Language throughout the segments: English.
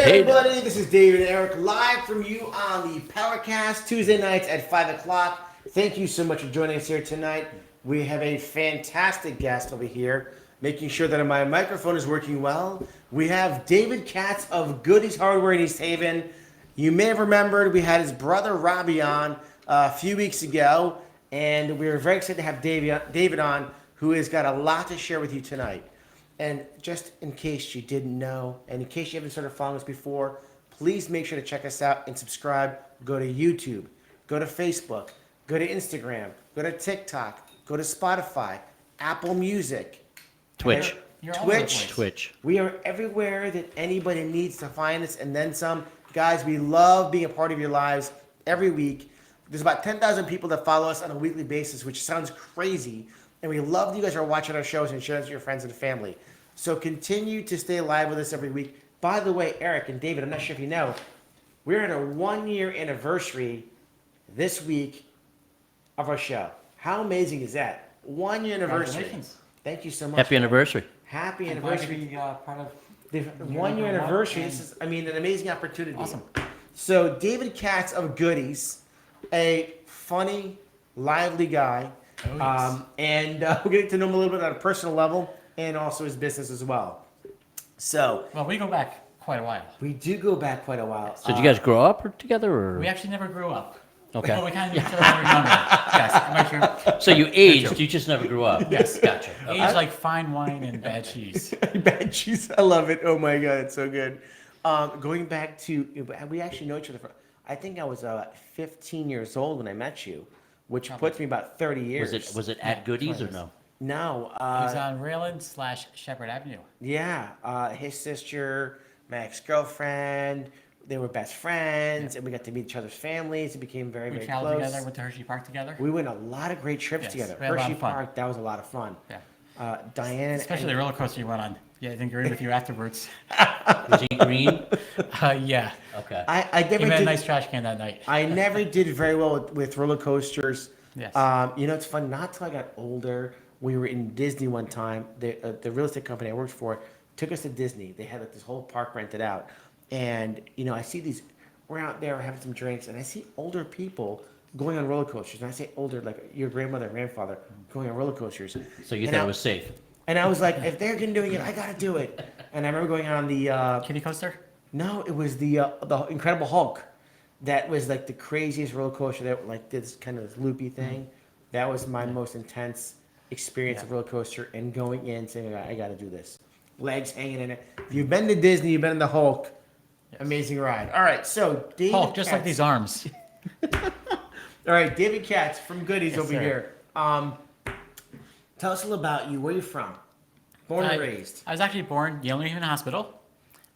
everybody, this is David and Eric live from you on the PowerCast Tuesday nights at 5 o'clock. Thank you so much for joining us here tonight. We have a fantastic guest over here, making sure that my microphone is working well. We have David Katz of Goodys Hardware in East Haven. You may have remembered we had his brother Robbie on a few weeks ago, and we were very excited to have David on, who has got a lot to share with you tonight. And just in case you didn't know, and in case you haven't started following us before, please make sure to check us out and subscribe. Go to YouTube, go to Facebook, go to Instagram, go to TikTok, go to Spotify, Apple Music, Twitch. Twitch. We are everywhere that anybody needs to find us, and then some. Guys, we love being a part of your lives every week. There's about 10,000 people that follow us on a weekly basis, which sounds crazy. And we love that you guys are watching our shows and sharing it with your friends and family. So continue to stay live with us every week. By the way, Eric and David, I'm not sure if you know, we're at a 1-year anniversary this week of our show. How amazing is that? 1-year anniversary. Thank you so much. Happy anniversary. Happy I'm anniversary. glad to be part of The 1-year anniversary. This is, an amazing opportunity. Awesome. So David Katz of Goodys, a funny, lively guy. Oh, yes. And we're getting to know him a little bit on a personal level and also his business as well. So Well, we go back quite a while. we do go back quite a while. So did you guys grow up together, or? We actually never grew up. Okay. Well, we kind of knew each other when we were younger. Yes, I'm not sure. So you aged, you just never grew up. Yes. Gotcha. Okay. Age like fine wine and bad cheese. Bad cheese. I love it. Oh my God, it's so good. Going back to, we actually know each other I think I was 15 years old when I met you, which puts me about 30 years. Was it at Goodies or no? No. It was on Rayland/Shepherd Avenue. Yeah. His sister, my ex-girlfriend, they were best friends, and we got to meet each other's families. It became very, We very traveled close. together, went to Hershey Park together. We went a lot of great trips Yes, together. we had a lot Hershey of fun. Park, that was a lot of fun. Yeah. Diane, Especially the roller coaster you went on. Yeah, I think I agree with you afterwards. Was he green? Yeah. Okay. I He never made a did. nice trash can that night. I never did very well with roller coasters. Yes. It's fun. Not till I got older. We were in Disney one time. The real estate company I worked for took us to Disney. They had like this whole park rented out, and I see these. We're out there having some drinks, and I see older people going on roller coasters. And I say older, like your grandmother, grandfather, going on roller coasters. So you And thought I- it was safe? And I was like, if they're doing it, I gotta do it. And I remember going on the. Kiddie coaster? No, it was the Incredible Hulk. That was like the craziest roller coaster that like did this kind of loopy thing. That was my most intense experience of roller coaster, and going in saying I got to do this. Legs hanging in it. If you've been to Disney, you've been in the Hulk. Amazing ride. All right, so David Hulk, just like Katz- these arms. All right, David Katz from Goodies Yes, over sir. here. Tell us a little about you. Where are you from? Born and raised. I was actually born Yale New Haven Hospital.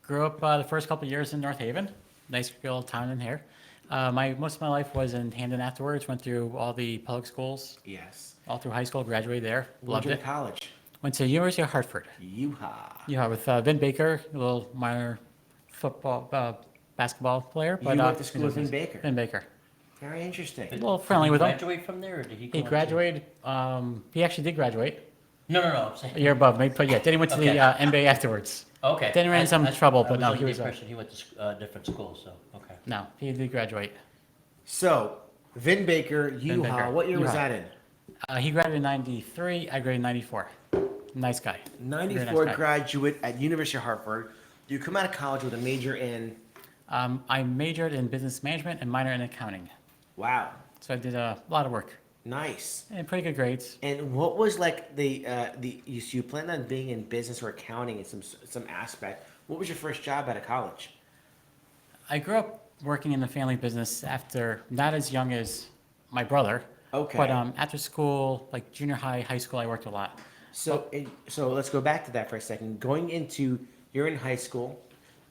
Grew up the first couple of years in North Haven. Nice little town in here. Most of my life was in Hamden afterwards. Went through all the public schools, Yes. all through high school. Graduated there. Where'd Loved you go it. to college? Went to University of Hartford. Yeehaw. Yeah, with Vin Baker, a little minor football, basketball player. But You went to school with Vin Baker. Vin Baker. Very interesting. A little friendly with him. Graduate from there, or did he? Go He on to- graduated. He actually did graduate No. I'm saying. a year above me, but yeah, then he went to Okay. the NBA afterwards. Okay. Then he ran into some trouble, but no, he he was was. under the impression he went to different schools. So okay. No, he did graduate. So, Vin Baker, Baker, what year was Yeehaw. that in? He graduated in 93. I graduated in 94. Nice guy. 94 Very nice guy. graduate at University of Hartford. You come out of college with a major in, I majored in business management and minor in accounting. wow, So I did a lot of work nice. and pretty good grades. And what was like you planned on being in business or accounting in some aspect. What was your first job out of college? I grew up working in the family business after not as young as my brother. Okay. But after school, like junior high, high school, I worked a lot. So let's go back to that for a second. Going into, you're in high school,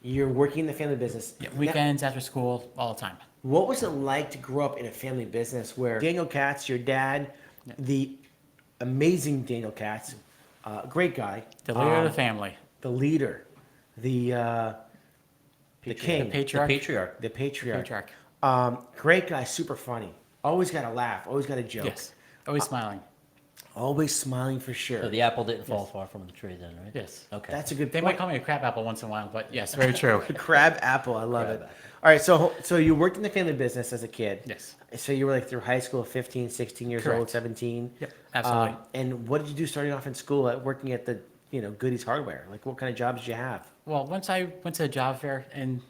you're working in the family business. Yeah, Now, weekends, after school, all the time. what was it like to grow up in a family business where Daniel Katz, your dad, the amazing Daniel Katz, great guy, The leader of the family. the leader, the king, The patriarch. the patriarch, Patriarch. great guy, super funny, always got a laugh, always got a joke. Yes. Always smiling. Always smiling for sure. So the apple didn't fall far from the tree then, right? Yes. Okay. That's a good They point. might call me a crab apple once in a while, but yes, very true. Crab apple, I love Crab it. apple. All right, so you worked in the family business as a kid. Yes. So you were like through high school, 15, 16 years old, Correct. 17. Yep, absolutely. And what did you do starting off in school at working at the, Goodies Hardware? Like what kind of jobs did you have? Well, once I went to a job fair in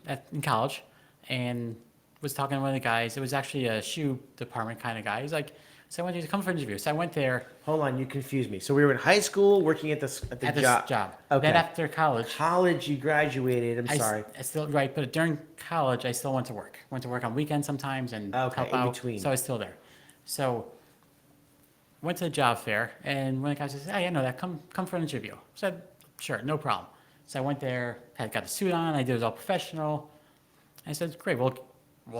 college and was talking to one of the guys, it was actually a shoe department kind of guy. He's like, so I went to come for an interview. So I went there Hold on, you confused me. So we were in high school working at the at this job. job. Okay. Then after college, College, you graduated. I'm I, s- sorry. I still, right, but during college, I still went to work. Went to work on weekends sometimes and Okay, help in out. between. So I was still there. So went to the job fair, and one of the guys says, "Hey, I know that. Come for an interview." I said, "Sure, no problem." So I went there, got a suit on. I did it all professional. I said, "Great, we'll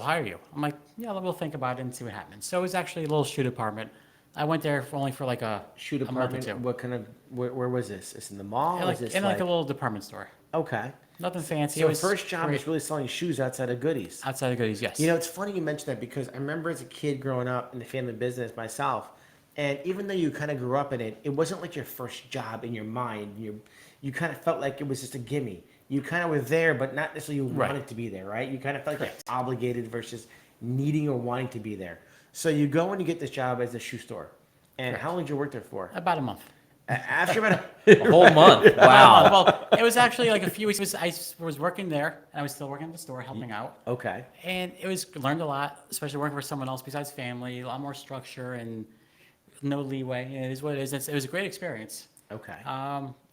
hire you." I'm like, "Yeah, we'll think about it and see what happens." So it was actually a little shoe department. I went there only for like Shoe a month or department. two. What kind of? Where was this? Is in the mall? In Or like, is this in like a little department store. Okay. Nothing fancy. So It was first job great. is really selling shoes outside of Goodies. Outside of Goodies, yes. It's funny you mentioned that because I remember as a kid growing up in the family business myself, and even though you kind of grew up in it, it wasn't like your first job in your mind. You kind of felt like it was just a gimme. You kind of were there, but not necessarily you Right. wanted to be there, right? You kind of felt like Correct. you're obligated versus needing or wanting to be there. So you go and you get this job as a shoe store. And Correct. how long did you work there for? About a month. After about A whole month. Wow. Well, it was actually like a few weeks. I was working there, and I was still working at the store, helping out. Okay. And it was learned a lot, especially working for someone else besides family. A lot more structure and no leeway. And it is what it is. It was a great experience. Okay.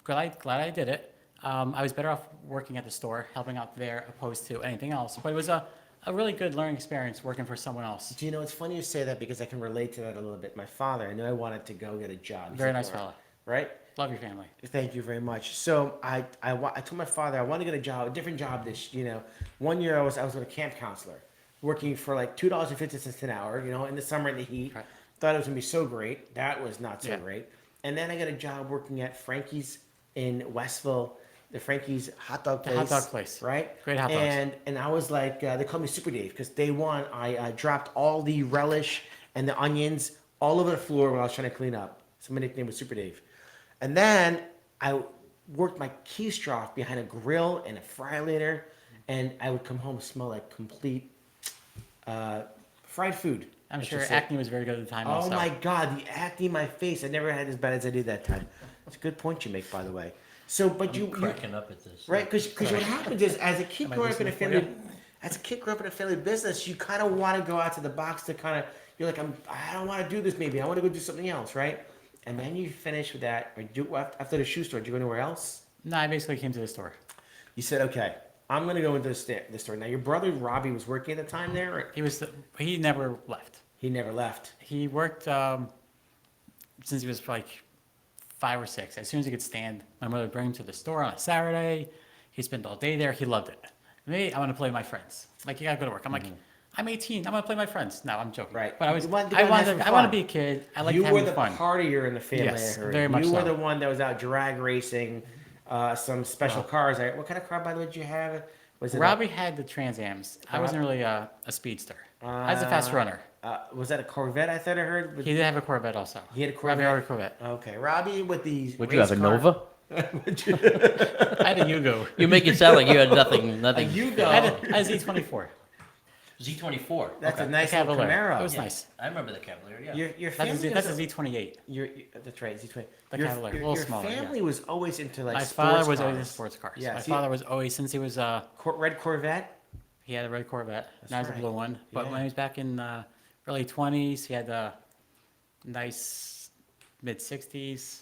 Glad I did it. I was better off working at the store, helping out there, opposed to anything else. But it was a really good learning experience working for someone else. Do you know, it's funny you say that because I can relate to that a little bit. My father, I knew I wanted to go get a job. He's Very like, nice fella. Right? Love your family. Thank you very much. So I told my father I want to get a job, a different job. One year I was a camp counselor, working for like $2.50 an hour. In the summer in the heat. Right. Thought it was gonna be so great. That was not so Yeah. great. And then I got a job working at Frankie's in Westville, the Frankie's hot dog The place. hot dog place. Right. Great hot dogs. And I was like, they called me Super Dave because day one I dropped all the relish and the onions all over the floor when I was trying to clean up. So my nickname was Super Dave. And then I worked my keystroke behind a grill and a fryer later, and I would come home smell like complete fried food. I'm let's sure just say. acne was very good at the time Oh also. my God, the acne in my face! I never had as bad as I did that time. That's a good point you make, by the way. So, but I'm you cracking up at this. right? Because what happens is, as a kid Am I growing up in a listening for family, as a kid growing up in a family business, you kind of want to go out to the box to kind of, you're like, I don't want to do this. Maybe I want to go do something else, right? And then you finish with that, or after the shoe store. Did you go anywhere else? No, I basically came to the store. You said, okay, I'm gonna go into the store. Now, your brother Robbie was working at the time there. Or He never left. he never left. He worked since he was like 5 or 6. As soon as he could stand, my mother would bring him to the store on a Saturday. He'd spend all day there. He loved it. Me, I want to play with my friends. Like, you gotta go to work. I'm like, I'm 18. I want to play with my friends. No, I'm joking. Right. But I was. You want to I go wanted. have some I want to fun. be a kid. I like You were having the fun. partier in the family. Yes, I heard. very much You were so. the one that was out drag racing, some special Wow. cars. What kind of car, by the way, did you have? Was it? Robbie had the Trans Ams. I wasn't really a speedster. I was a fast runner. Was that a Corvette? I thought I heard. He did have a Corvette also. He had a Robbie Corvette? had a Corvette. Okay, Robbie with the. Would you have a Nova? I had a Yugo. You make it sound like you had nothing. A Yugo. I had a Z24. Z24. That's okay. a nice little Cavalier. Camaro. It was Yeah, nice. I remember the Cavalier. Yeah. Your That's family. a Z28. That's right. Z20. The Your, Cavalier, a your, little your smaller, family was always into like. My sports father was cars. always into sports cars. Yeah, My see- father was always, since he was, Red Corvette. he had a red Corvette. That's Now he's right. a blue one. But Yeah. when he was back in early 20s, he had a nice mid 60s.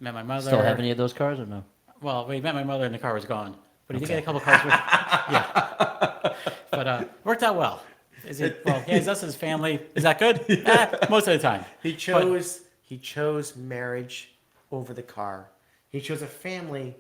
Met my mother. Still have any of those cars or no? Well, we met my mother and the car was gone. But he did Okay. get a couple cars with, yeah. But worked out well. He has us as family. Is that good? Most of the time. He chose marriage over the car. He chose a family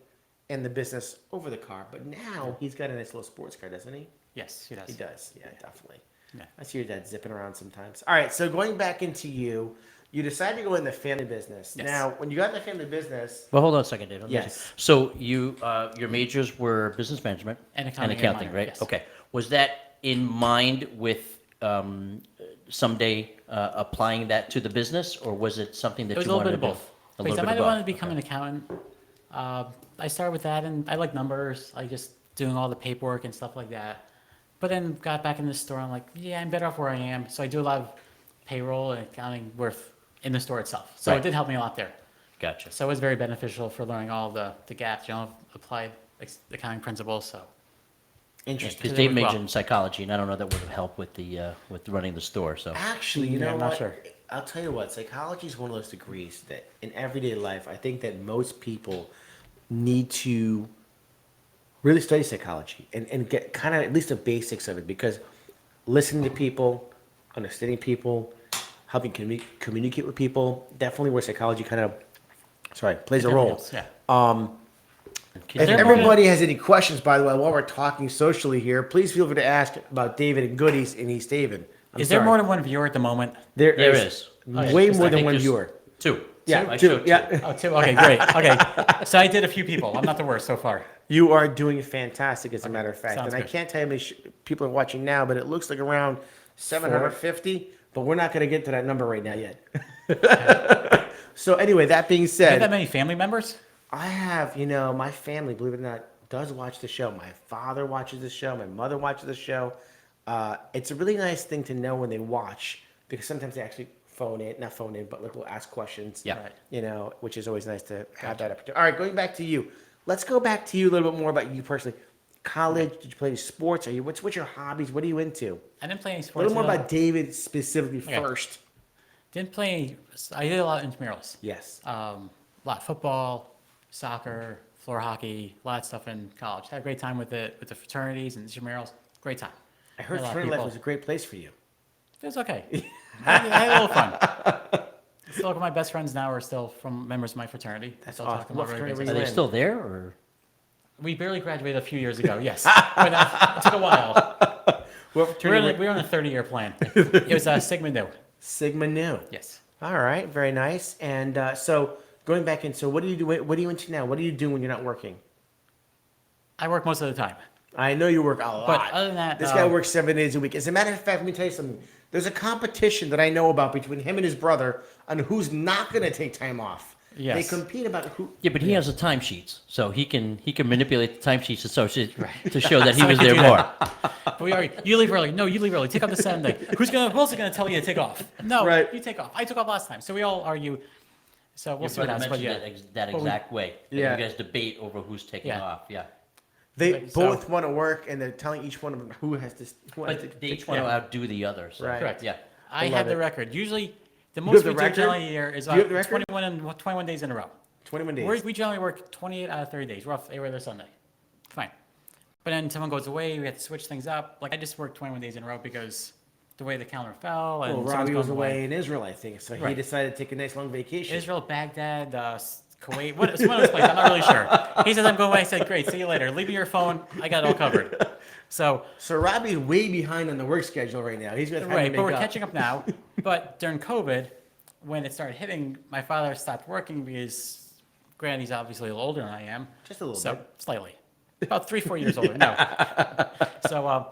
and the business over the car. But now he's got a nice little sports car, doesn't he? Yes, he does. He does. Yeah, definitely. Yeah. I see your dad zipping around sometimes. All right, so going back into you decided to go in the family business. Yes. Now, when you got in the family business, Well, hold on a second, Dave. Yes. So you, your majors were business management And accounting, accounting, minor, right? yes. Okay. Was that in mind with someday applying that to the business, or was it something that It was you a little wanted bit to of do? both. A Because little I bit might of have wanted to both. become Okay. an accountant. I started with that, and I like numbers. I just doing all the paperwork and stuff like that. But then got back in the store. I'm like, yeah, I'm better off where I am. So I do a lot of payroll and accounting work in the store itself. So Right. it did help me a lot there. Gotcha. So it was very beneficial for learning all the gaps, applied accounting principles. So Interesting. Because Because it Dave worked majored well. in psychology, and I don't know that would have helped with running the store. So Actually, you Yeah, know I'm what? not sure. I'll tell you what. Psychology is one of those degrees that, in everyday life, I think that most people need to really study psychology and get kind of at least the basics of it, because listening to people, understanding people, helping communicate with people, definitely where psychology kind of plays a Definitely role. helps, yeah. If there everybody has any questions, by the way, while we're talking socially here, please feel free to ask about David and Goodies in East Haven. Is there more than one viewer at the moment? There There is is. way just more I than think one there's viewer. two. Yeah, I two. showed Yeah. Oh, two. Okay, great. Okay, so I did a few people. I'm not the worst so far. You are doing fantastic, as a matter of fact. sounds And I good. can't tell you how many people are watching now, but it looks like around 750. But we're not going to get to that number right now yet. So anyway, that being Do you have that said, many family members? I have, my family, believe it or not, does watch the show. My father watches the show. My mother watches the show. It's a really nice thing to know when they watch, because sometimes they actually not phone in, but like will ask questions. Yeah. Right. Which is always nice to have that opportunity. All right, going back to you. Let's go back to you a little bit more about you personally. College, did you play any sports? What's your hobbies? What are you into? I didn't play any A sports. little more at all. about David specifically Okay. first. Didn't play any. I did a lot of intramurals. Yes. A lot of football, soccer, floor hockey, a lot of stuff in college. Had a great time with it, with the fraternities and intramurals. Great time. I heard Met a lot of fraternity life people. was a great place for you. It was okay. I had a little fun. Still, my best friends now are still from members of my fraternity. That's Still awesome. talking What about fraternity regular were Are you they basis. in? still there, or We barely graduated a few years ago. Yes, but it took a while. What We were fraternity? on a 30-year plan. It was Sigma Nu. Sigma Nu. Yes. All right, very nice. And so going back in, so what do you do? What are you into now? What do you do when you're not working? I work most of the time. I know you work a lot. But other than that, this guy works 7 days a week. As a matter of fact, let me tell you something. There's a competition that I know about between him and his brother on who's not going to take time off. Yes. They compete about who. yeah? But he has the timesheets, so he can manipulate the timesheets to show that he So was I can there do more. that. But we already, you leave early. No, you leave early. Take off the Sunday. Who else is gonna tell you to take off? No, Right. you take off. I took off last time. So we all argue. So we'll Your see what brother happens. But mentioned yeah, that But we- exact way. That Yeah. You guys debate over who's taking Yeah. off. Yeah. They Like, so- both want to work, and they're telling each one of them who has to. Who has to But they take each want to yeah. outdo the other. So. Right. correct. Yeah. I love have the it. record. Usually, the have most the we do record? generally a year is Do you have the record? 21 days in a row. 21 days. We generally work 28 out of 30 days. We're off every other Sunday. Fine. But then someone goes away. We have to switch things up. Like I just worked 21 days in a row because the way the calendar fell and Well, someone's Robbie was going away in Israel, I think, so he Right. decided to take a nice long vacation. Israel, Baghdad, Kuwait. It's one of those places. I'm not really sure. He says I'm going away. I said, great. See you later. Leave me your phone. I got it all covered. So So Robbie's way behind on the work schedule right now. He's going to have right, to but make we're up. catching up now. But during COVID, when it started hitting, my father stopped working because, granted, he's obviously a little older than I am. Just a little so, bit. Slightly. About 3-4 years older. No. So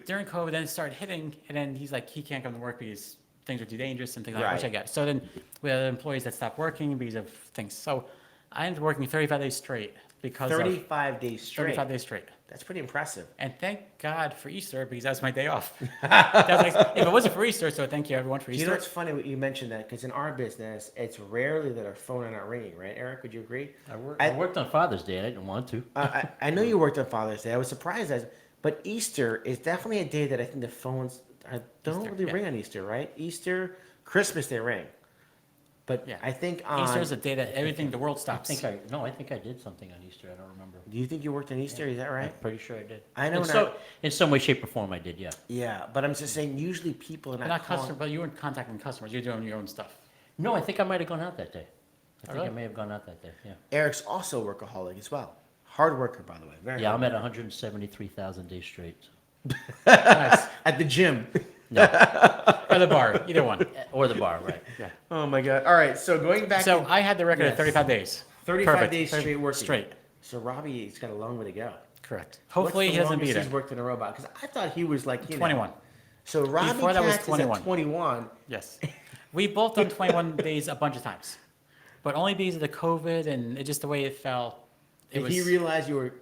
during COVID, then it started hitting, and then he's like, he can't come to work because things are too dangerous and things like that, which I Right. get. So then we had employees that stopped working because of things. So I ended up working 35 days straight because 35 days of straight. 35 days straight. That's pretty impressive. And thank God for Easter because that was my day off. That was like, if it wasn't for Easter, so thank you everyone for You know Easter. what's funny what you mentioned that, because in our business, it's rarely that our phone are not ringing, right, Eric? Would you agree? I worked on Father's Day. And I didn't want to. I know you worked on Father's Day. I was surprised, but Easter is definitely a day that I think the phones don't Easter, really yeah. ring on Easter, right? Easter, Christmas, they ring. But Yeah. I think on Easter is a day that everything, the world I stops. think I did something on Easter. I don't remember. Do you think you worked on Easter? Is that right? I'm pretty sure I did. I know In, when so, in some way, shape, or form, I did. Yeah. Yeah, but I'm just saying, usually people are But not not calling. customer, but you weren't contacting customers. You're doing your own stuff. No, I think I might have gone out that day. I think really? I may have gone out that day. Yeah. Eric's also a workaholic as well. Hard worker, by the way. Very Yeah, hard I'm at worker. 173,000 days straight. Nice. At the gym. No, Or the bar, either one. or the bar, right? Yeah. Oh my God! All right, so going back. So to I had the record Yes. of 35 days. 35 Perfect. days straight working. Straight. So Robbie's got a long way to go. Correct. Hopefully What's he the doesn't longest beat he's it. worked in a row? Because I thought he was like 21. So Robbie Before that was Katz is at 21. 21. Yes. We both done 21 days a bunch of times, but only because of the COVID and just the way it fell. It Did he realize you were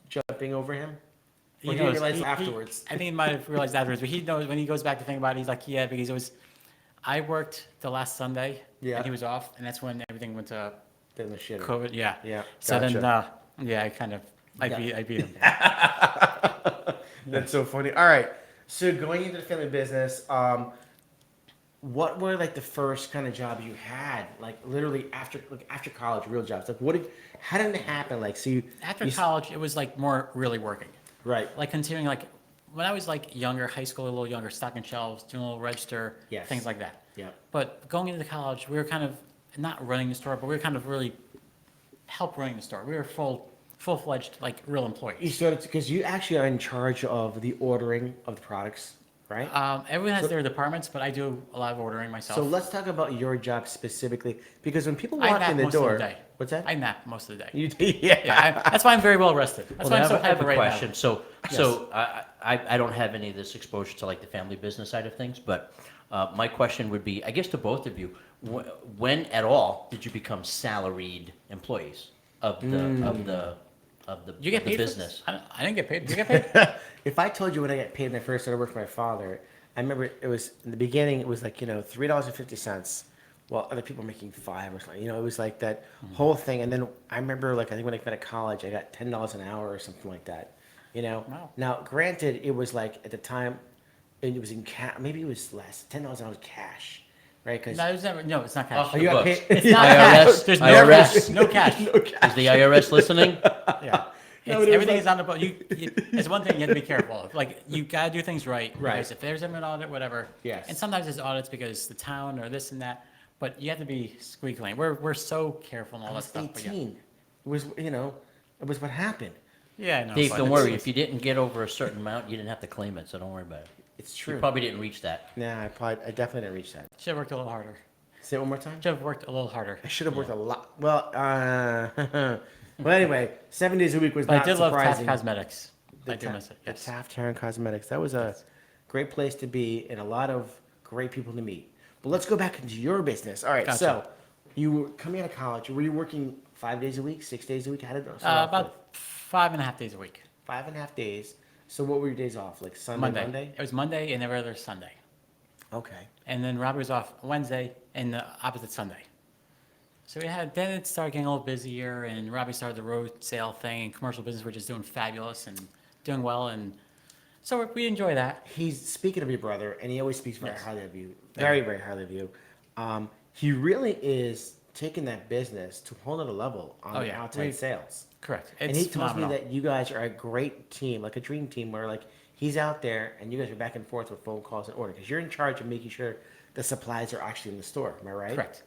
jumping over him? Or he knows. realized afterwards? I think he might have realized afterwards, but he knows when he goes back to think about it, he's like, yeah, because it was, I worked the last Sunday Yeah. and he was off, and that's when everything went to Then the shitter. COVID. Yeah. Yeah, So gotcha. then, yeah, I Yeah. beat him. That's so funny. All right. So going into the family business, what were like the first kind of jobs you had? Like literally after college, real jobs. Like how did it happen? Like so you After you, college, it was like more really working. right. Like continuing, like when I was like younger, high school, a little younger, stocking shelves, doing a little register, Yes. things like that. Yeah. But going into college, we were kind of not running the store, but we were kind of really help running the store. We were full-fledged, like real You employees. started because you actually are in charge of the ordering of the products, right? Everyone has So- their departments, but I do a lot of ordering myself. So let's talk about your job specifically because when people I walk nap in the most of door, the day. what's that? I nap most of the day. You do, yeah. Yeah, that's why I'm very well rested. That's why I'm so I have hyper a right question. now. So I don't have any of this exposure to like the family business side of things, but my question would be, I guess to both of you, when at all did you become salaried employees of the You get of the paid business? For this? I didn't get paid. Did you get paid? If I told you when I got paid when I first started working for my father, I remember it was in the beginning. It was like $3.50, while other people were making $5 or something. It was like that whole thing. And then I remember I think when I got to college, I got $10 an hour or something like that. Wow. Now granted, it was like at the time, it was in cash. Maybe it was less. $10 an hour was cash, right? Because No, it's not cash. Off Oh, the you got books. paid. It's not IRS, cash. There's IRS. no cash. no cash. Is the IRS listening? Yeah. No, but it was Everything like- is on the book. It's one thing you have to be careful of. Like, you got to do things right. Right. Because if there's an audit, whatever. Yes. And sometimes there's audits because the town or this and that. But you have to be squeaky clean. We're so careful and all I that was stuff. But 18. It was it was what happened. yeah, I know. Dave, but don't it's- worry. If you didn't get over a certain amount, you didn't have to claim it, so don't worry about it. It's You true. probably didn't reach that. Nah, I definitely didn't reach that. Should have worked a little harder. Say it one more time. Should have worked a little harder. I should have worked a lot. Well, well, anyway, 7 days a week was But I not did love Taft surprising. Cosmetics. I do Ta- miss it. the Yes. Taft Hair and Cosmetics. That was a great place to be and a lot of great people to meet. But let's go back into your business. All right, Gotcha. so you were coming out of college. Were you working 5 days a week, 6 days a week? How did it start off with? About 5.5 days a week. 5.5 days. So what were your days off? Like Sunday, Monday? It was Monday and every other Sunday. Okay. And then Robbie was off Wednesday and the opposite Sunday. So then it started getting a little busier, and Robbie started the road sale thing, and commercial business, which is doing fabulous and doing well, and so we enjoy that. He's speaking of your brother, and he always speaks very Yes. highly of you. Very, very highly of you. He really is taking that business to a whole other level on Oh, the yeah. outside sales. Correct. And It's he tells phenomenal. me that you guys are a great team, like a dream team, where like he's out there and you guys are back and forth with phone calls and order because you're in charge of making sure the supplies are actually in the store. Am I right? Correct.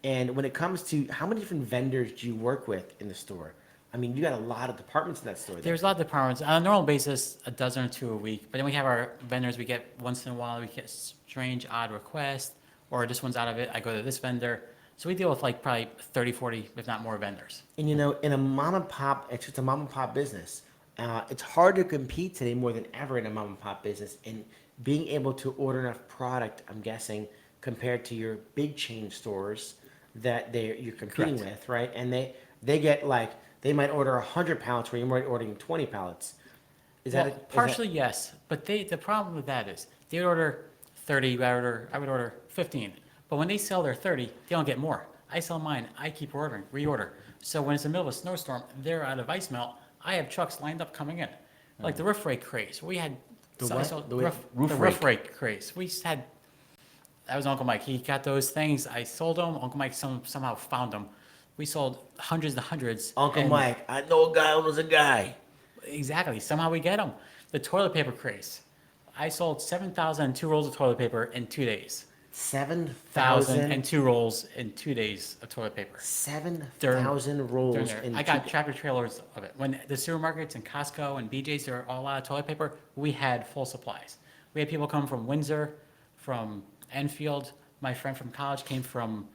And when it comes to how many different vendors do you work with in the store? I mean, you got a lot of departments in that store. There's a lot of departments. On a normal basis, a dozen or two a week. But then we have our vendors. We get once in a while, we get strange, odd requests, or this one's out of it. I go to this vendor. So we deal with like probably 30, 40, if not more vendors. And in a mom and pop, it's just a mom and pop business. It's hard to compete today more than ever in a mom and pop business. And being able to order enough product, I'm guessing, compared to your big chain stores that you're competing Correct. with, right? And they get like they might order 100 pallets where you might ordering 20 pallets. Is Well, that is that- partially yes, but the problem with that is they would order 30, I would order 15. But when they sell their 30, they don't get more. I sell mine, I keep ordering, reorder. So when it's in the middle of a snowstorm, they're out of ice melt, I have trucks lined up coming in. Like the roof rake craze, we had The so I what? sold The roof, roof the roof rake craze. We just had, that was Uncle Mike, he got those things, I sold them, Uncle Mike somehow found them. We sold hundreds and hundreds. Uncle and- Mike, I know a guy who was a guy. Exactly. Somehow we get them. The toilet paper craze. I sold 7,002 rolls of toilet paper in 2 days. 7,000 1,002 rolls in 2 days of toilet paper. 7,000 During rolls there. in I got two- tractor trailers of it. When the supermarkets and Costco and BJ's are all out of toilet paper, we had full supplies. We had people come from Windsor, from Enfield. My friend from college came from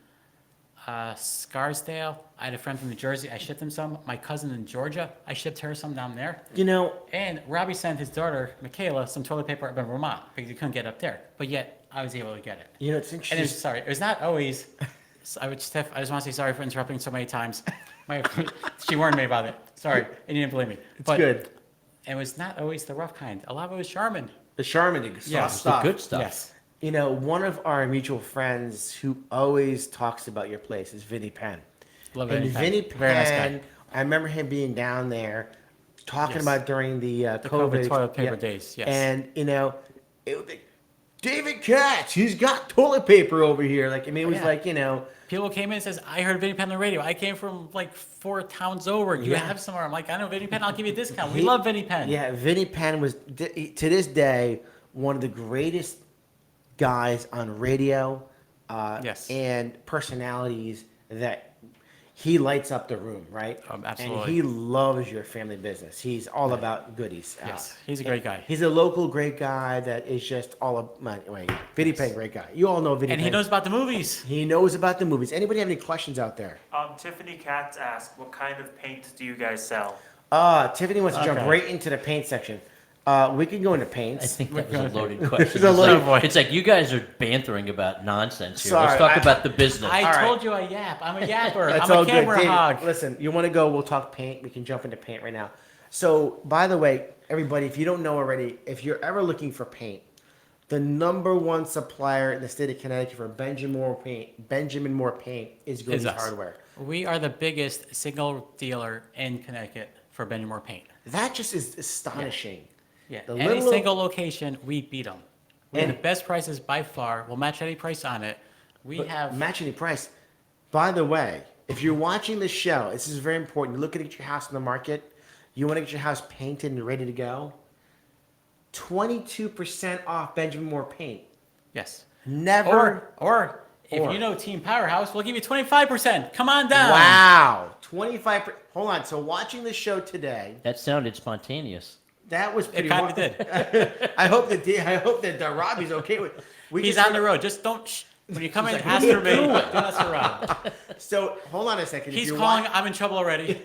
Scarsdale. I had a friend from New Jersey. I shipped him some. My cousin in Georgia, I shipped her some down there. You know, And Robbie sent his daughter, Michaela, some toilet paper up in Vermont because he couldn't get up there. But yet, I was able to get it. you know, it's And interesting. it was not always. Steph, I just want to say sorry for interrupting so many times. She warned me about it. Sorry, and you didn't believe me. It's good. It was not always the rough kind. A lot of it was Charmin. The Charmin Yes, The stuff. good stuff. Yes. You know, one of our mutual friends who always talks about your place is Vinny Penn. Love And it. Vinny Very nice Penn, guy. I remember him being down there talking Yes. about during the COVID toilet paper days, yes. And you know, David Katz, he's got toilet paper over here. Like I mean, it was Yeah. like you know, People came in and says, I heard Vinny Penn on the radio. I came from like 4 towns over. You Yeah. have somewhere. I'm like, I know Vinny Penn. I'll give you a discount. We He- love Vinny Penn. yeah, Vinny Penn was to this day one of the greatest guys on radio. Yes. And personalities that he lights up the room, right? Absolutely. And he loves your family business. He's all about goodies. Yes. He's a great guy. He's a local great guy that is just all about. Wait, Vinny Penn, great guy. You all know Vinny And Penn. he knows about the movies. He knows about the movies. Anybody have any questions out there? Tiffany Katz asked, what kind of paint do you guys sell? Tiffany wants to jump Okay. right into the paint section. We can go into paints. I think that was a loaded It's question. a It's loaded- like, it's like you guys are bantering about nonsense here. Sorry, Let's talk I- about the business. I All right. told you I yap. I'm a yapper. That's I'm all a camera good. David, hog. listen, you want to go? We'll talk paint. We can jump into paint right now. So, by the way, everybody, if you don't know already, if you're ever looking for paint, the number one supplier in the state of Connecticut for Benjamin Moore paint is Goodys us. Hardware. We are the biggest single dealer in Connecticut for Benjamin Paint. That just is astonishing. Yeah. The Any little- single location, we beat them. We have And- the best prices by far. We'll match any price on it. We But have. match any price. By the way, if you're watching the show, this is very important. You're looking at your house in the market. You want to get your house painted and ready to go. 22% off Benjamin Moore paint. Yes. Never. Or if Or. you know Team Powerhouse, we'll give you 25%. Come on down. Wow, 25. Hold on. So watching the show today, That sounded spontaneous. that was It pretty. kind of did. I hope that Robbie's okay with. We He's just- on the road. Just don't. When you come in, like, ask "What for are me. you Don't doing?" ask for Rob. So hold on a second. If He's you're calling. wa- I'm in trouble already.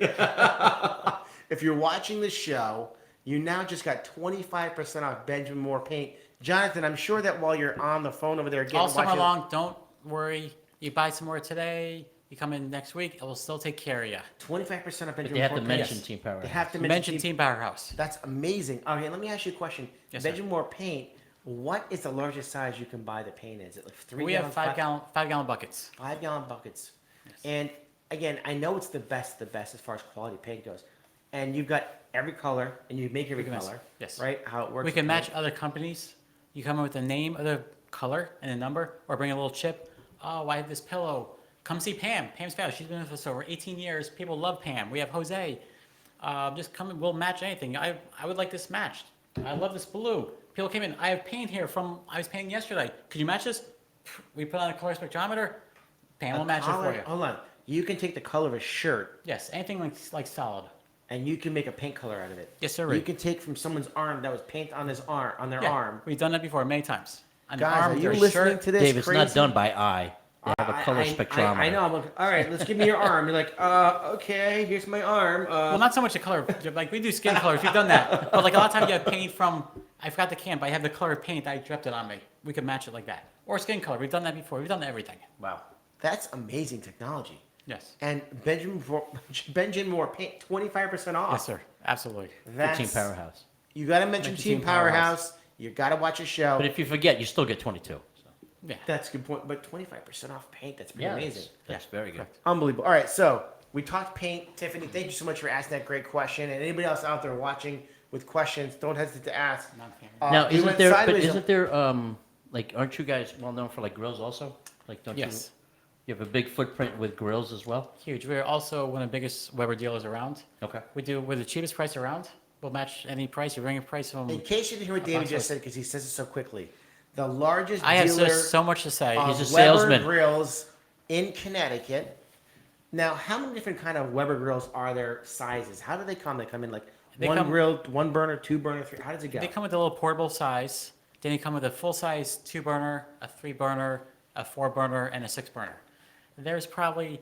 if you're watching the show, you now just got 25% off Benjamin Moore paint. Jonathan, I'm sure that while you're on the phone over there, getting All summer watching- long. Don't worry. You buy some more today. You come in next week. It will still take care of you. 25% off But Benjamin they have Moore to paint. mention Team Powerhouse. They have to Mention Team Powerhouse. That's amazing. Okay, let me ask you a question. Yes, sir. Benjamin Moore paint. What is the largest size you can buy the paint in? Is it like 3 We gallons? have 5-gallon buckets. 5 gallon buckets. And again, I know it's the best as far as quality paint goes. And you've got every color, and you make every We can color. yes. Right? How it works. We can with match paint. other companies. You come in with the name of the color and a number, or bring a little chip. Oh, I have this pillow. Come see Pam. Pam's fabulous. She's been with us over 18 years. People love Pam. We have Jose. Just come in. We'll match anything. I would like this matched. I love this blue. People came in. I have paint here from, I was painting yesterday. Could you match this? We put on a color spectrometer. Pam will match it Color- for you. Hold on. You can take the color of a shirt, Yes, anything like solid. and you can make a paint color out of it. Yes, sir. You can take from someone's arm that was paint on his arm, on their Yeah, arm. we've done that before many times. On the Guys, arm, are you their listening shirt. to this? Dave, it's not crazy? done by eye. They have a color spectrometer. I know. I'm like, all right, let's give me your arm. You're like, okay, here's my arm. Well, not so much the color. Like we do skin colors, we've done that. But like a lot of times you have paint from. I forgot the can, but I have the color of paint. I dropped it on me. We could match it like that, or skin color. We've done that before. We've done everything. Wow, that's amazing technology. Yes. And Benjamin Moore paint 25% off. Yes, sir. Absolutely. That's, Team Powerhouse. You got to mention Mention Team Team Powerhouse. You got to watch a show. But if you forget, you still get 22. So. Yeah. That's a good point. But 25% off paint, that's pretty Yeah, amazing. that's very good. Correct. Unbelievable. All right, so we talked paint. Tiffany, thank you so much for asking that great question. And anybody else out there watching with questions, don't hesitate to ask. Non-camera. Now, we isn't went there? But sideways isn't there? Like, aren't you guys well known for like grills also? Like, don't Yes. you have a big footprint with grills as well? Huge. We're also one of the biggest Weber dealers around. Okay. We're the cheapest price around. We'll match any price. You bring a price from. In case you didn't hear what David just said, because he says it so quickly, the largest I have dealer so much to say. of He's a Weber salesman. grills in Connecticut. Now, how many different kind of Weber grills are there sizes? How do they come? They come in like They one come- grill, one burner, two burner, three. How does it go? They come with a little portable size. Then they come with a full size 2-burner, a 3-burner, a 4-burner, and a 6-burner. there's probably,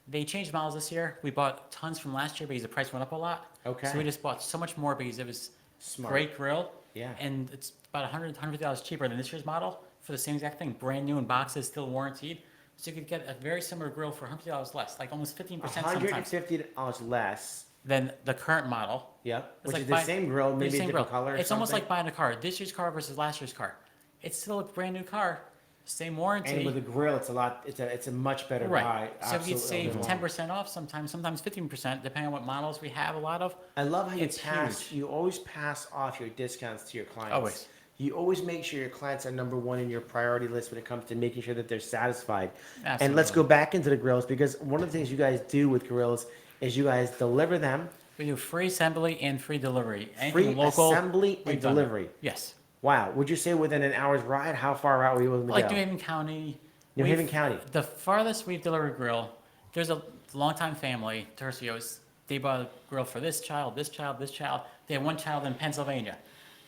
they changed models this year. We bought tons from last year because the price went up a lot. Okay. So we just bought so much more because it was Smart. great grill. Yeah. And it's about $150 cheaper than this year's model for the same exact thing, brand new in boxes, still warranted. So you could get a very similar grill for $150 less, like almost 15% sometimes $150 less. than the current model. Yeah. It's Which like is the buying- same grill, the maybe a same different grill. color. Or It's almost something. like buying a car. This year's car versus last year's car. It's still a brand new car, same warranty. And with a grill, it's a lot. It's a much better buy. Right. So if you Absolutely. save 10% off, sometimes 15%, depending on what models we have. A lot of. I love how you It's pass. huge. You always pass off your discounts to your clients. Always. You always make sure your clients are number one in your priority list when it comes to making sure that they're satisfied. And let's Absolutely. go back into the grills because one of the things you guys do with grills is you guys deliver them, We do free assembly and free delivery. Anything free local. assembly and we've done it. delivery. Yes. Wow. Would you say within an hour's ride? How far out were you willing to Like go? New Haven County. New we've- Haven County. The farthest we've delivered a grill, there's a longtime family, Tercios. They bought a grill for this child, this child, this child. They have one child in Pennsylvania.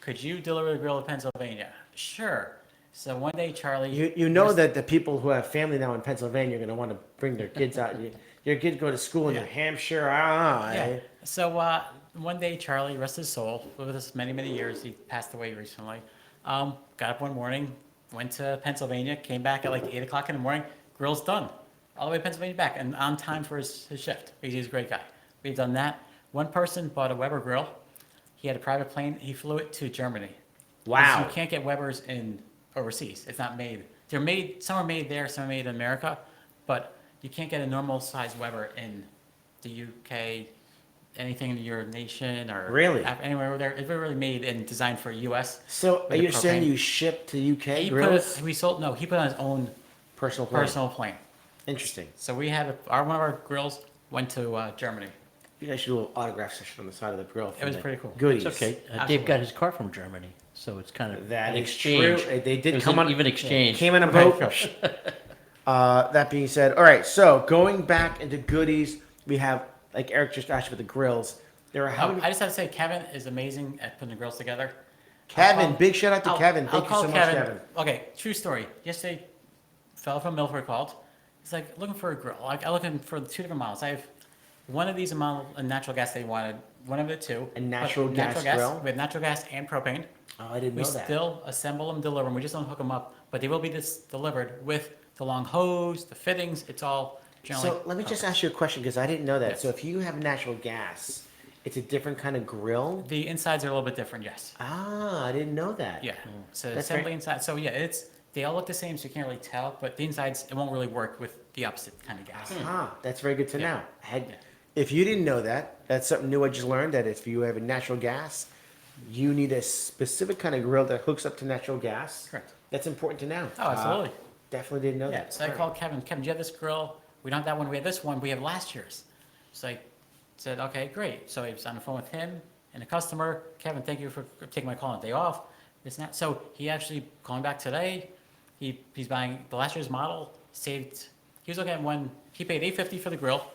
Could you deliver the grill to Pennsylvania? Sure. So one day, Charlie. You know that the people who have family now in Pennsylvania are going to want to bring their kids out. Your kids go to school in Yeah. New Hampshire. I don't know. Yeah. So one day, Charlie, rest his soul, lived with us many, many years. He passed away recently. Got up one morning, went to Pennsylvania, came back at like 8 o'clock in the morning. Grill's done. All the way to Pennsylvania back and on time for his shift because he's a great guy. We've done that. One person bought a Weber grill. He had a private plane. He flew it to Germany. 'Cause Wow. You can't get Webers in overseas. It's not made. They're made. Some are made there. Some are made in America, but you can't get a normal size Weber in the UK, anything in your nation or Really? anywhere over there. It's really made and designed for US. So are With you the saying propane. you ship to UK He grills? we sold no. He put on his own Personal plane. personal plane. Interesting. So we had one of our grills went to Germany. You guys should do a little autograph session on the side of the grill. It was pretty cool. Goodies. It's okay. Dave Absolutely. got his car from Germany, so it's kind of That an is exchange. true. They did It was come an on. even exchange. Came on a boat. That being said, all right. So going back into goodies, we have like Eric just asked you with the grills. There are how many? I just have to say, Kevin is amazing at putting the grills together. Kevin, I'll- big shout out to I'll- Kevin. I'll Thank you call so much, Kevin. Okay, true story. Yesterday, fellow from Milford called. He's like looking for a grill. Like I'm looking for two different models. I have one of these a model a natural gas they wanted. One of the two. A natural gas grill? We have natural gas and propane. Oh, I didn't We know that. still assemble them, deliver them. We just don't hook them up, but they will be delivered with the long hose, the fittings. It's all generally. So let me just ask you a question because I didn't know that. Yes. So if you have natural gas, it's a different kind of grill. The insides are a little bit different. Yes. Ah, I didn't know that. Yeah. So That's assembly great. inside. So yeah, they all look the same, so you can't really tell. But the insides, it won't really work with the opposite kind of gas. Ah, that's very good to Yeah. know. Yeah. If you didn't know that, that's something new I just learned. That if you have a natural gas, you need a specific kind of grill that hooks up to natural gas. Correct. That's important to know. Oh, absolutely. Definitely didn't know Yeah. that. So I All right. called Kevin. Kevin, do you have this grill? We don't have that one. We have this one. We have last year's. So I said, okay, great. So I was on the phone with him and the customer. Kevin, thank you for taking my call on the day off. This and that. So he actually calling back today. He's buying the last year's model. Saved. He was looking at one. He paid $850 for the grill.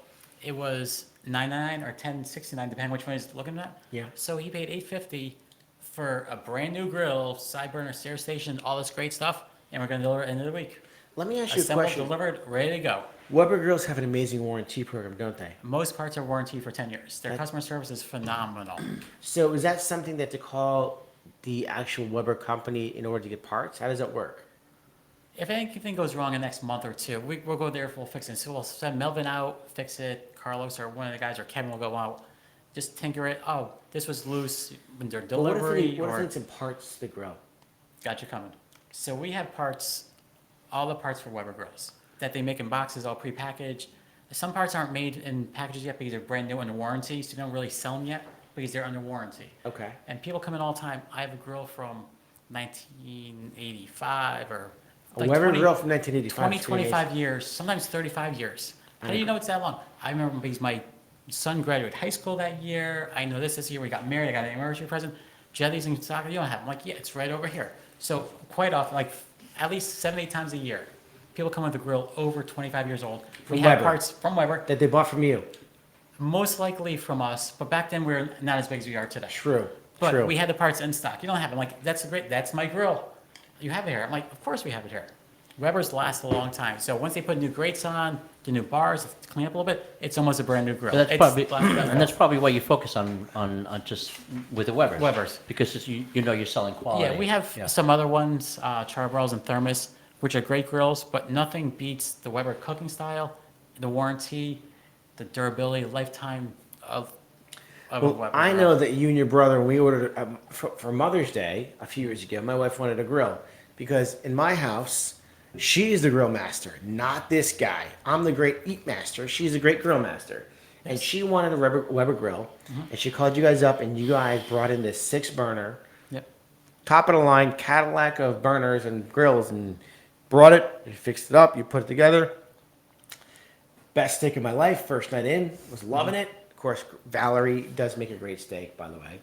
It was $999 or $1069, depending which one he's looking at. Yeah. So he paid $850 for a brand new grill, side burner, stair station, all this great stuff, and we're going to deliver it at the end of the week. Let me ask you a Assembled, question. delivered, ready to go. Weber grills have an amazing warranty program, don't they? Most parts are warranted for 10 years. Their That- customer service is phenomenal. So is that something that to call the actual Weber company in order to get parts? How does that work? If anything goes wrong in the next month or two, we'll go there, we'll fix it. So we'll send Melvin out, fix it, Carlos or one of the guys or Kevin will go out, just tinker it. Oh, this was loose when their But what if delivery what if or it's in parts to the grill? got you coming. So we have parts, all the parts for Weber grills that they make in boxes, all prepackaged. Some parts aren't made in packages yet because they're brand new under warranty, so you don't really sell them yet because they're under warranty. Okay. And people come in all the time. I have a grill from 1985 or A Weber 20 grill from 1985. 20, is pretty 25 years, sometimes 35 years. How do you know it's that long? I remember because my son graduated high school that year. I know this year. We got married. I got an anniversary present. Jellies and soccer, you don't have them. I'm like, yeah, it's right over here. So quite often, like at least 7, 8 times a year, people come with a grill over 25 years old. From We have Weber. parts from Weber, That they bought from you. most likely from us, but back then we were not as big as we are today. True. But True. we had the parts in stock. You don't have them. Like, that's great. That's my grill. You have it here. I'm like, of course we have it here. Weber's last a long time. So once they put new grates on, the new bars, clean up a little bit, it's almost a brand new grill. But that's It's probably, lasts forever. and that's probably why you focus on just with the Weber's. Weber's. Because it's, you know you're selling quality. Yeah, we have Yeah. some other ones, Charbells and Thermos, which are great grills, but nothing beats the Weber cooking style, the warranty, the durability, lifetime of a Well, Weber. I grill. know that you and your brother, we ordered for Mother's Day a few years ago. My wife wanted a grill because in my house, she's the grill master, not this guy. I'm the great eat master. She's the great grill master, and she wanted a Weber grill, and she called you guys up, and you guys brought in this 6-burner, Yep. top of the line Cadillac of burners and grills, and brought it. You fixed it up. You put it together. Best steak of my life. First night in, was loving it. Of course, Valerie does make a great steak, by the way,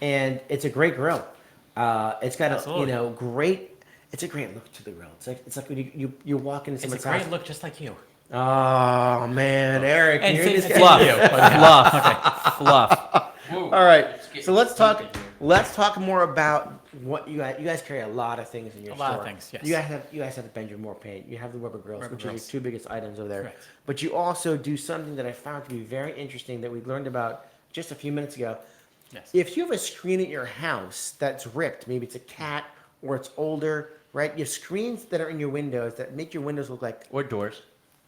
and it's a great grill. It's got a Absolutely. great. It's a great look to the grill. It's like when you walk into It's a someone's great house. look just like you. Oh man, Eric, And you're see- this and guy. Fluff, see you, but yeah. fluff. All right, getting so let's talk. deep in here. Let's talk more about what you guys. You guys carry a lot of things in your A store. lot of things, yes. You guys have the Benjamin Moore paint. You have the Weber grills, Weber which are your grills. 2 biggest items over there. Correct. But you also do something that I found to be very interesting that we learned about just a few minutes ago. Yes. If you have a screen at your house that's ripped, maybe it's a cat or it's older, right? You have screens that are in your windows that make your windows look like, Or doors.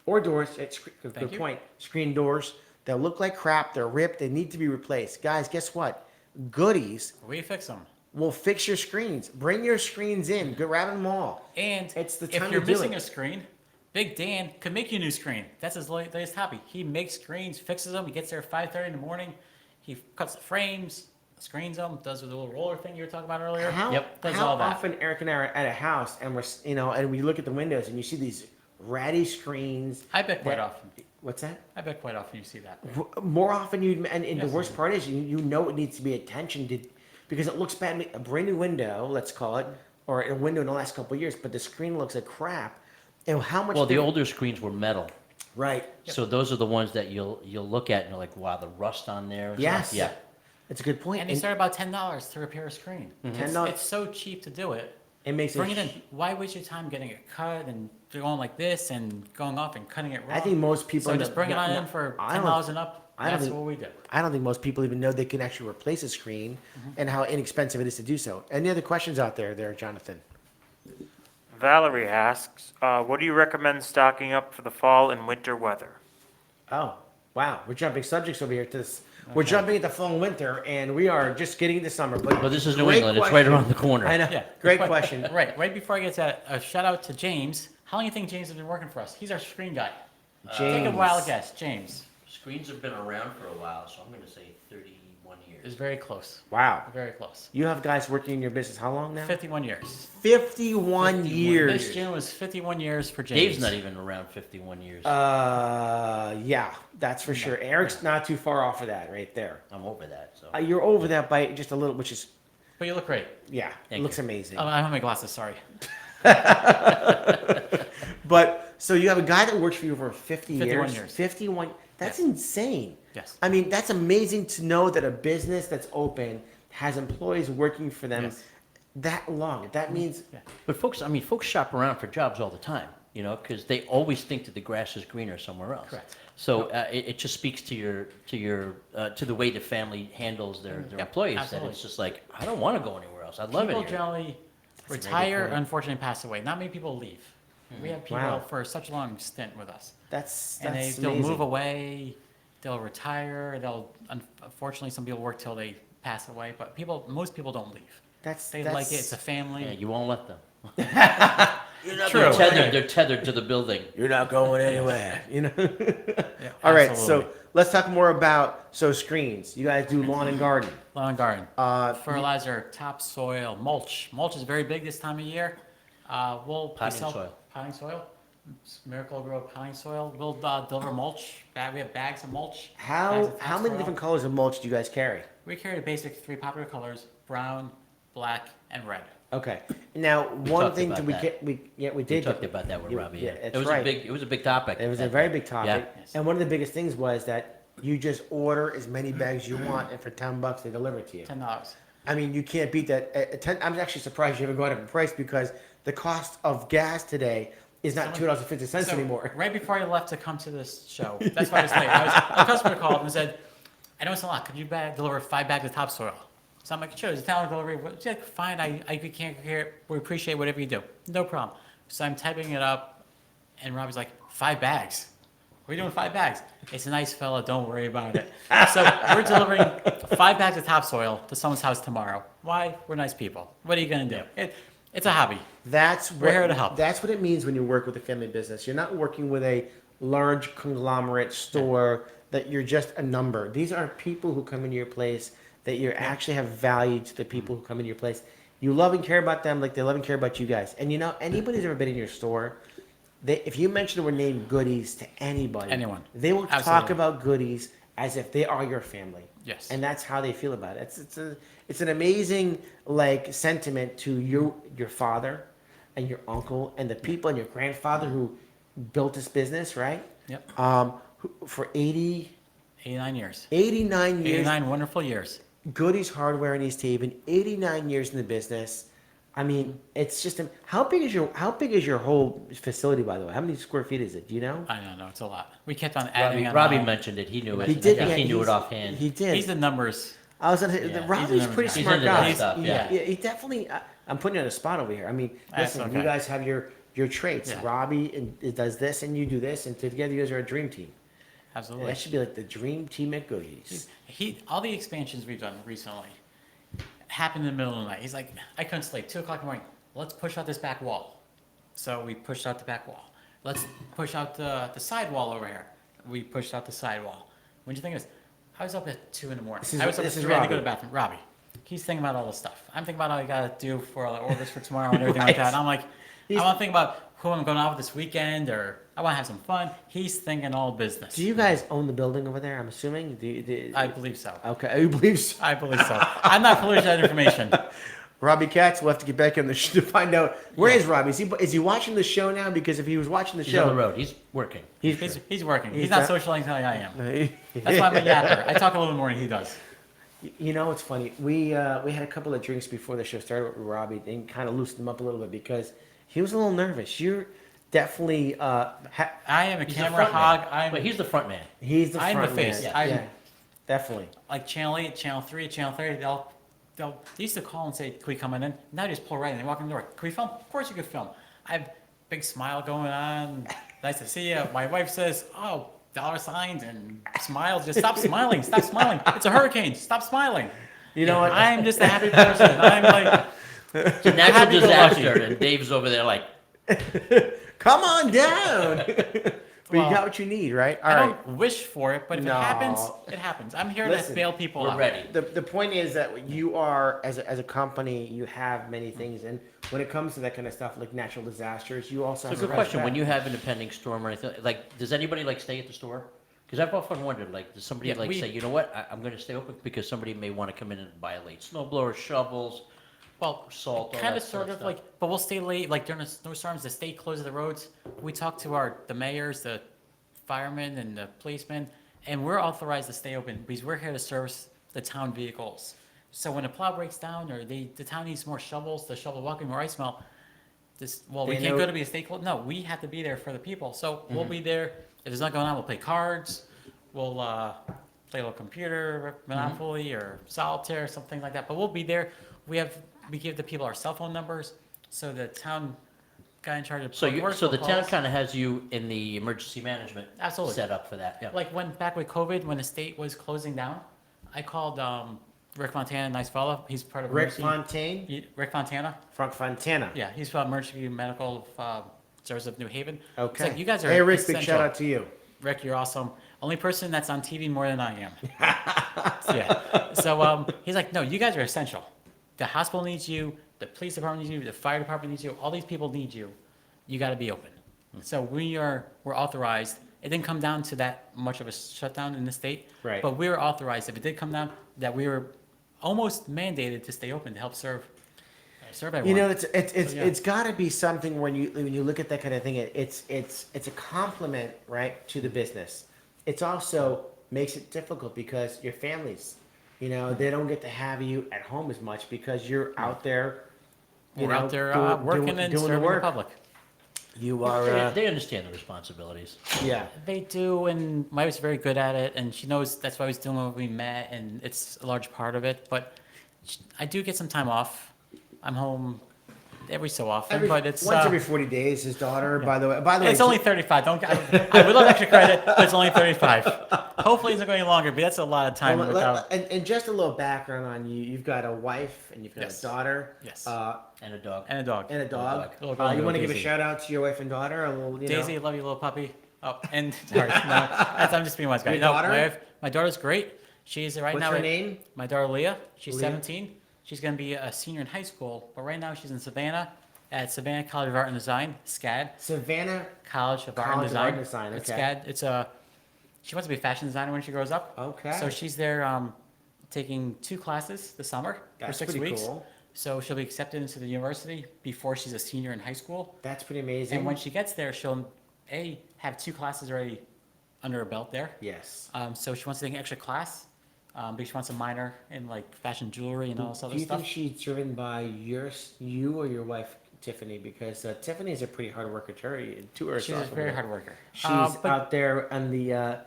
or doors, it's good Thank you. point, screen doors that look like crap, they're ripped, they need to be replaced. Guys, guess what? Goodies We fix them. will fix your screens. Bring your screens in, go grab them all. And It's the if time you're to do missing it. a screen, Big Dan could make you a new screen. That's his latest hobby. He makes screens, fixes them. He gets there at 5:30 in the morning. He cuts the frames, screens them, does the little roller thing you were talking about earlier. How, Yep. Does how all that. often Eric and I are at a house and and we look at the windows and you see these ratty screens. I bet quite that- often. What's that? I bet quite often you see that. More often and the Yes. worst part is you know it needs to be attention to because it looks bad. A brand new window, let's call it, or a window in the last couple of years, but the screen looks like crap. And how much? Well, the diff- older screens were metal. right? So those are the ones that you'll look at and you're like, wow, the rust on there. and Yes. stuff. Yeah. It's a good point. And they start about $10 to repair a screen. $10. It's so cheap to do it. It makes Bring it. it in. Why waste your time getting it cut and going like this and going off and cutting it wrong? I think most people. So end just up bring it not- on not- in for I don't- $10 and up. I don't That's think- what we do. I don't think most people even know they can actually replace a screen and how inexpensive it is to do so. Any other questions out there, Jonathan? Valerie asks, what do you recommend stocking up for the fall and winter weather? Oh, wow. We're jumping subjects over here to this. We're jumping into fall and winter, and we are just getting into summer. But Well, this is New great England. It's right question. around the corner. I know. Yeah. Great But- question. Right before I get to that, a shout out to James. How long do you think James has been working for us? He's our screen guy. Take a James. wild guess. James Screens have been around for a while, so I'm going to say 31 years. is very close. Wow. Very close. You have guys working in your business how long now? 51 years. 51 This years. June was 51 years for James. Dave's not even around 51 years. Yeah, that's for sure. Eric's not too far off of that right there. I'm over that. So You're over that by just a little, which is, But you look great. yeah, it Thank looks you. amazing. I don't have my glasses, sorry. But so you have a guy that works for you for 51 years. years. 51. That's Yes. insane. Yes. I mean, that's amazing to know that a business that's open has employees working for them Yes. that long. That means Yeah. But folks shop around for jobs all the time, you know, because they always think that the grass is greener somewhere else. Correct. So it just speaks to the way the family handles their employees. absolutely. That it's just like, I don't want to go anywhere else. I love it People here. generally a very good retire, point. unfortunately pass away. Not many people leave. We have people Wow. for such a long stint with us. that's And they'll amazing. move away, they'll retire, unfortunately, some people work till they pass away, but most people don't leave. They like it, it's a family. Yeah, you won't let them. True. They're tethered to the building. You're not going anywhere, you know. Yeah, All right, absolutely. so let's talk more about screens. You guys do lawn and garden. Lawn and garden. Uh, Fertilizer, topsoil, mulch. Mulch is very big this time of year. We Potting sell soil. potting soil. Miracle Grow potting soil. We'll deliver mulch. We have bags of mulch. bags how of how many topsoil. different colors of mulch do you guys carry? We carry the basic 3 popular colors: brown, black, and red. Okay. Now, one talked thing about that we that. get, we We did. talked about that with You- Robbie. yeah, Yeah, that's it was right. it was a big topic. It was a that very day. big topic. Yes. And one of the biggest things was that you just order as many bags you want, and for $10 they deliver it to you. $10. I mean, you can't beat that. I'm actually surprised you haven't gone up in price because the cost of gas today is not $2.50 So, anymore. right before I left to come to this show, that's why I was late. A customer called and said, I know it's a lot. Could you deliver 5 bags of topsoil? So I'm like, sure, it's a town delivery. She's like, fine, I can't hear. We appreciate whatever you do. No problem. So I'm typing it up, and Robbie's like, 5 bags? What are you doing with 5 bags? It's a nice fella, don't worry about it. So we're delivering 5 bags of topsoil to someone's house tomorrow. Why? We're nice people. What are you going to do? It's a hobby. We're here to help. That's what it means when you work with a family business. You're not working with a large conglomerate store that you're just a number. These are people who come into your place that you actually have value to the people who come into your place. You love and care about them like they love and care about you guys. And anybody who's ever been in your store, if you mention the word name Goodies to anybody, Anyone. they will talk Absolutely. about Goodies as if they are your family. Yes. And that's how they feel about it. It's an amazing sentiment to your father and your uncle and the people and your grandfather who built this business, right? Yep. For 89 years. 89 years. 89 wonderful years. Goodies Hardware in East Haven, 89 years in the business. I mean, it's just how big is your whole facility, by the way? How many square feet is it? Do you know? I don't know. It's a lot. We kept on adding on. Robbie mentioned it. He knew it. He did. I think Yeah, he knew it he's- offhand. He did. He's the numbers. I was gonna say, Yeah, Robbie's he's a pretty into smart that guy. stuff, yeah. He definitely. I'm putting you on the spot over here. I mean, That's listen, okay. you guys have your traits. Yeah. Robbie does this, and you do this, and together you guys are a dream team. Absolutely. That should be like the dream team at Goodies. All the expansions we've done recently happened in the middle of the night. He's like, I couldn't sleep. 2 o'clock in the morning. Let's push out this back wall. So we pushed out the back wall. Let's push out the side wall over here. We pushed out the side wall. What do you think of this? I was up at 2 in the morning. I was up at 3. I had to go to the bathroom. Robbie. He's thinking about all this stuff. I'm thinking about all I gotta do for all the orders for tomorrow and everything like that. And I'm like, I want to think about who I'm going out with this weekend, or I want to have some fun. He's thinking all business. Do you guys own the building over there? I'm assuming. I believe so. Okay, you believe so. I believe so. I'm not familiar with that information. Robbie Katz, we'll have to get back on the show to find out where is Robbie. Is he watching the show now? Because if he was watching the He's show, on the road. He's working. He's working. He's not not- socializing like I am. That's why I'm a yapper. I talk a little more than he does. You know, it's funny. We had a couple of drinks before the show started with Robbie and kind of loosened him up a little bit because he was a little nervous. You're definitely I am a He's the camera front hog. man. But he's the front man. he's the I'm the front face. man. I'm- Yeah, definitely. Like Channel 8, Channel 3, Channel 30, they used to call and say, can we come in? Now they just pull right in. They walk in the door. Can we film? Of course you can film. I have big smile going on. Nice to see you. My wife says, oh, $ signs and smiles. Just stop smiling. Stop smiling. It's a hurricane. Stop smiling. You know what? I'm just a happy person. I'm like, It's a natural Happy-go-lucky. disaster, and Dave's over there like, Come on down. But Well, you got what you need, right? All I right. don't wish for it, but if No. it happens, it happens. I'm here Listen, to bail people we're out. ready. The point is that you are, as a company, you have many things. And when it comes to that kind of stuff, like natural disasters, you also so have good a question. When back. you have an impending storm or anything, like, does anybody like stay at the store? Because I've often wondered, like, does somebody Yeah, like we- say, you know what, I'm going to stay open because somebody may want to come in and buy a late snow blower, shovels, Well, salt, all kind that of, sort of stuff. like, but we'll stay late. Like during the snowstorms, the state closes the roads. We talk to the mayors, the firemen, and the policemen, and we're authorized to stay open because we're here to service the town vehicles. So when a plow breaks down or the town needs more shovels to shovel walking more ice melt, we They can't know- go to be a state closed. No, we have to be there for the people. So we'll be there. If there's not going on, we'll play cards. We'll play a little computer, Monopoly or Solitaire, something like that. But we'll be there. We give the people our cell phone numbers, so the town guy in charge of So public works so will the call town us. kind of has you in the emergency management Absolutely. set up for that. Yeah. Like back with COVID, when the state was closing down, I called Rick Fontana, nice fellow. He's part of Rick emergency. Fontaine, Rick Fontana. Frank Fontana. Yeah, he's from Emergency Medical Service of New Haven. It's Okay. like, you guys are Hey, Rick, big essential. shout out to you. Rick, you're awesome. Only person that's on TV more than I am. Yeah. So he's like, no, you guys are essential. The hospital needs you. The police department needs you. The fire department needs you. All these people need you. You got to be open. So we're authorized. It didn't come down to that much of a shutdown in the state. Right. But we were authorized. If it did come down, that we were almost mandated to stay open to help serve everyone. You know, it's yeah. it's got to be something when you look at that kind of thing. It's a compliment, right, to the business. It's also makes it difficult because your families, they don't get to have you at home as much because you're out there you We're know, out there doing working and the serving the work. public. You are, They understand the responsibilities. yeah. They do, and my wife's very good at it, and she knows that's what I was doing when we met, and it's a large part of it. But I do get some time off. I'm home every so often, but it's once every 40 days. His daughter, yeah. by the way, it's only 35. I would love extra credit, but it's only 35. Hopefully, it's not going longer, but that's a lot of time Well, without. and just a little background on you. You've got a wife and you've got Yes. a daughter. Yes. And a dog. And a dog. And a dog. Little girl You named want to give a Daisy. shout out to your wife and daughter? A little, you Daisy, know. love you, little puppy. Oh, and sorry, no, I'm just being wise guy. Your No, daughter? my daughter's great. She's right What's now. her name? My daughter Leah. She's Leah? 17. She's going to be a senior in high school, but right now she's in Savannah at Savannah College of Art and Design, SCAD. Savannah. College of Art and College of Design. Art and Design, It's okay. SCAD. It's a. She wants to be a fashion designer when she grows up. Okay. So she's there taking 2 classes this summer That's for 6 pretty weeks. cool. So she'll be accepted into the university before she's a senior in high school. That's pretty amazing. And when she gets there, she'll have 2 classes already under her belt there. Yes. So she wants to take an extra class, because she wants a minor in like fashion jewelry and all this Do other you stuff. think she's driven by you or your wife, Tiffany? Because Tiffany is a pretty hard worker to herself. She's a very hard worker. She's But out there on the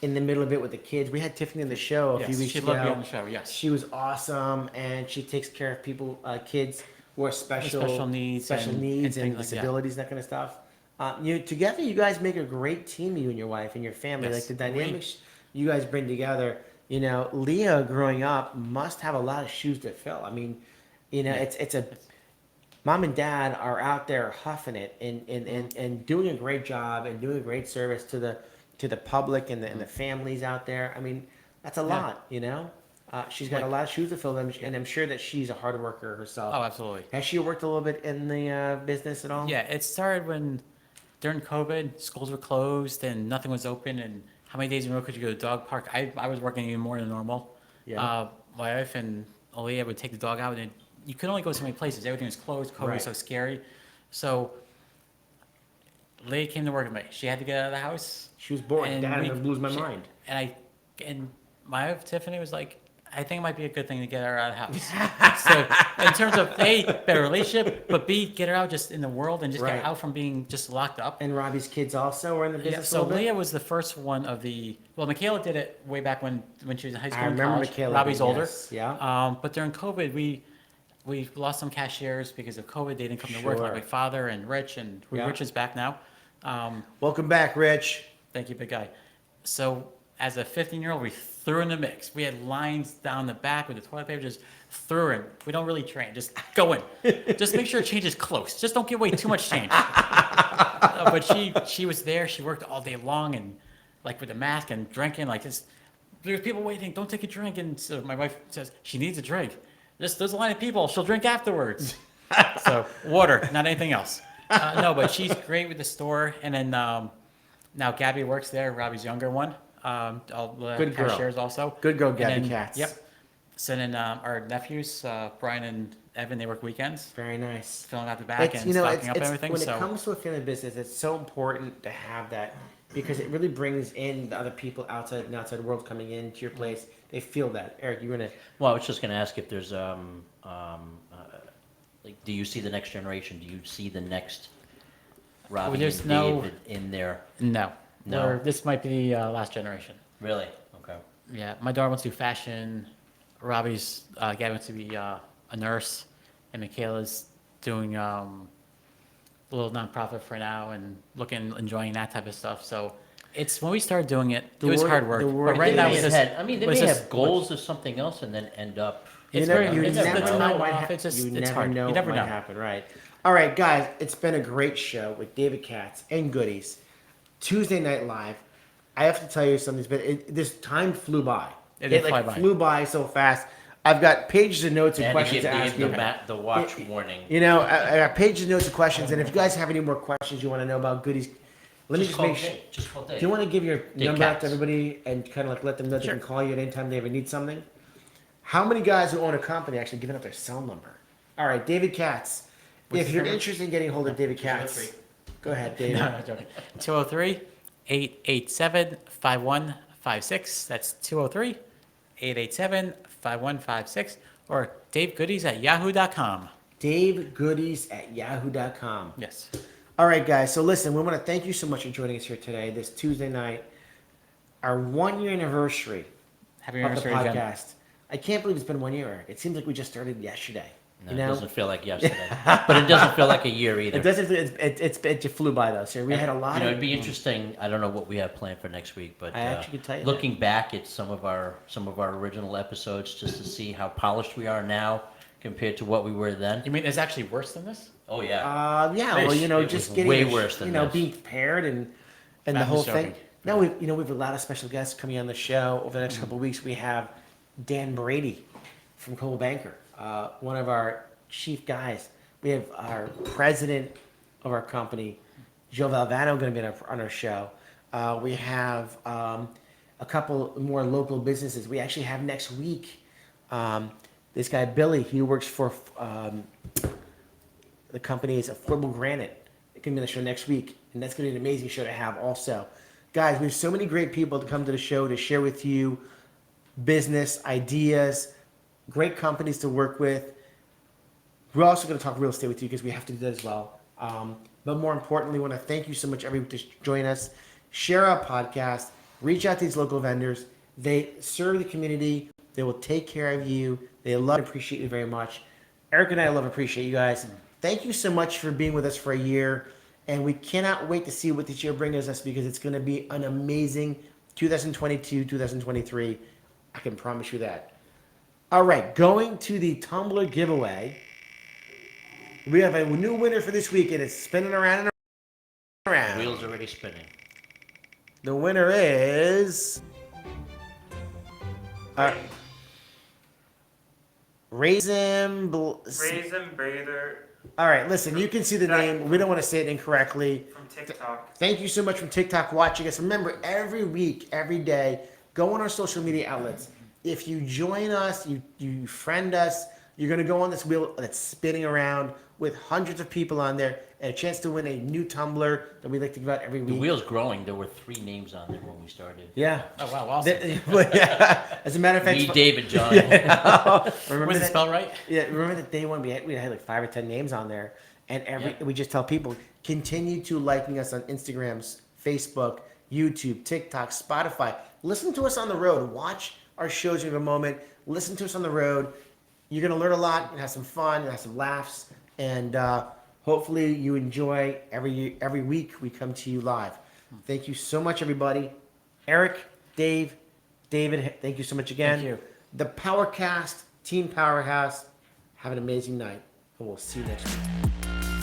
in the middle of it with the kids. We had Tiffany on the show a few yes, weeks she'd ago. love to be on the show. Yes. She was awesome, and she takes care of people, kids who are Special needs special and needs and things like that. disabilities, that kind of stuff. Together, you guys make a great team, you and your wife and your family. Yes, Like the dynamics you guys bring together. You know, Leah growing up must have a lot of shoes to fill. I mean, you know, Yeah. it's a mom and dad are out there huffing it and doing a great job and doing a great service to the public and the families out there. I mean, that's a lot, you know. She's got a lot of shoes to fill, and I'm sure that she's a hard worker herself. Oh, absolutely. Has she worked a little bit in the business at all? Yeah, it started when during COVID, schools were closed and nothing was open. And how many days in a row could you go to the dog park? I was working even more than normal. Yeah. My wife and Aaliyah would take the dog out, and you could only go so many places. Everything was closed. COVID Right. was so scary. So Leah came to work with me. She had to get out of the house. She was bored. And Dad, we- I'm gonna lose my she- mind. And my wife Tiffany was like, I think it might be a good thing to get her out of the house. So in terms of A, better relationship, but B, get her out just in the world and just Right. get out from being just locked up. And Robbie's kids also were in the Yeah, business a so little bit? Leah was the first one of the. Well, Michaela did it way back when she was in high school I and remember college. Michaela. Robbie's older. Yes, yeah. But during COVID, we lost some cashiers because of COVID. They didn't come to work. Sure. Like my father and Rich, and Yeah. Rich is back now. Welcome back, Rich. Thank you, big guy. So as a 15-year-old, we threw in the mix. We had lines down the back with the toilet paper, just threw in. We don't really train, just go in. Just make sure change is close. Just don't give away too much change. But she was there. She worked all day long and like with the mask and drinking. Like just there's people waiting. Don't take a drink. And so my wife says she needs a drink. There's a line of people. She'll drink afterwards. So water, not anything else. No, but she's great with the store. And then now Gabby works there. Robbie's younger one. All the Good girl. cashiers also. Good girl, And Gabby then- Katz. Yep. So then our nephews, Brian and Evan, they work weekends, Very nice. filling out the back and stocking up everything. When So it comes to a family business, it's so important to have that because it really brings in the other people outside and outside world coming into your place. They feel that. Eric, you're gonna. Well, I was just going to ask if there's, like, do you see the next generation? Do you see the next Robbie there's and no- David in there? no, No. this might be the last generation. Really? Okay. Yeah, my daughter wants to do fashion. Robbie's Gabby wants to be a nurse, and Michaela's doing a little nonprofit for now and enjoying that type of stuff. So it's when we started doing it, The it was word- hard work. the word- But right They now may it's have just, I mean, they it's may just- have goals of something else and then end up. It's You very never, you it's never it's know time what off. hap- It's just you it's never hard. know You never what know. might happen, right? All right, guys, it's been a great show with David Katz and Goodies. Tuesday Night Live. I have to tell you something. This time flew by. It did fly like by. flew by so fast. I've got pages of notes and And to questions give to ask you. the watch warning. You know, I got pages of notes and questions, and if you guys have any more questions you want to know about Goodies, let me just call make sure. Dave. Just call Do Dave. you want to give your Dave number out Katz. to everybody and kind of like let them know they Sure. can call you at any time they ever need something? How many guys who own a company actually giving up their cell number? All right, David Katz. What's If the you're number? interested in getting hold of David Katz, 203. go ahead, David. No, I'm joking. 203-887-5156. That's 203-887-5156. Or Dave Goodies at yahoo.com. davegoodies@yahoo.com. Yes. All right, guys. So listen, we want to thank you so much for joining us here today, this Tuesday night, our 1-year anniversary Happy of the anniversary again. podcast. I can't believe it's been 1 year, Eric. It seems like we just started yesterday. No, You it know? doesn't feel like yesterday, but it doesn't feel like a year either. It doesn't. It just flew by though. So we had a lot You know, of. it'd be interesting. I don't know what we have planned for next week, but I actually could tell you looking back at some of our original episodes, just to see how polished we are now compared to what we were then. You mean it's actually worse than this? Oh yeah. Yeah. Well, you know, It just was getting way worse than this. being prepared and the I'm whole just thing. joking. No, we have a lot of special guests coming on the show over the next couple of weeks. We have Dan Brady from Coldwell Banker, one of our chief guys. We have our president of our company, Joe Valvano, going to be on our show. We have a couple more local businesses. We actually have next week this guy Billy. He works for the company is Affordable Granite. It can be on the show next week, and that's going to be an amazing show to have also. Guys, we have so many great people to come to the show to share with you business ideas, great companies to work with. We're also going to talk real estate with you because we have to do that as well. But more importantly, we want to thank you so much, everyone, to join us. Share our podcast. Reach out to these local vendors. They serve the community. They will take care of you. They love and appreciate you very much. Eric and I love and appreciate you guys. Thank you so much for being with us for a year. And we cannot wait to see what this year brings us because it's going to be an amazing 2022, 2023. I can promise you that. All right, going to the tumbler giveaway. We have a new winner for this week, and it's spinning around and around. Wheels already spinning. The winner is Raisin Bather All right, listen, you can see the name. We don't want to say it incorrectly. from TikTok. Thank you so much from TikTok watching us. Remember, every week, every day, go on our social media outlets. If you join us, you friend us, you're going to go on this wheel that's spinning around with hundreds of people on there and a chance to win a new tumbler that we like to give out every The week. wheel's growing. There were 3 names on there when we started. Yeah. Oh, wow, awesome. As a matter of fact, Me, David, John. remember Was it that, spelled right? yeah, remember that day one we had like 5 or 10 names on there, and we just tell people continue to liking us on Instagram, Facebook, YouTube, TikTok, Spotify. Listen to us on the road. Watch our shows in a moment. Listen to us on the road. You're gonna learn a lot and have some fun and have some laughs, and hopefully you enjoy every week we come to you live. Thank you so much, everybody. Eric, Dave, David, thank you so much again. Thank you. The PowerCast, Team Powerhouse, have an amazing night, and we'll see you next week.